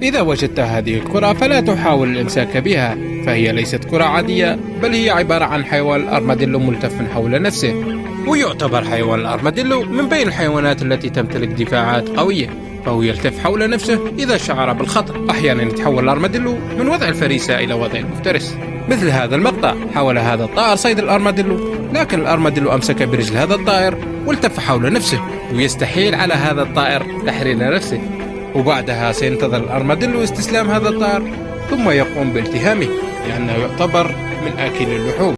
إذا وجدت هذه الكرة فلا تحاول الإمساك بها، فهي ليست كرة عادية، بل هي عبارة عن حيوان الأرماديلو ملتف حول نفسه. ويعتبر حيوان الأرماديلو من بين الحيوانات التي تمتلك دفاعات قوية، فهو يلتف حول نفسه إذا شعر بالخطر. أحيانا يتحول الأرماديلو من وضع الفريسة إلى وضع المفترس. مثل هذا المقطع، حاول هذا الطائر صيد الأرماديلو، لكن الأرماديلو أمسك برجل هذا الطائر والتف حول نفسه، ويستحيل على هذا الطائر تحرير نفسه. وبعدها سينتظر الأرماديلو استسلام هذا الطائر ثم يقوم بالتهامه، لأنه يعتبر من آكل اللحوم.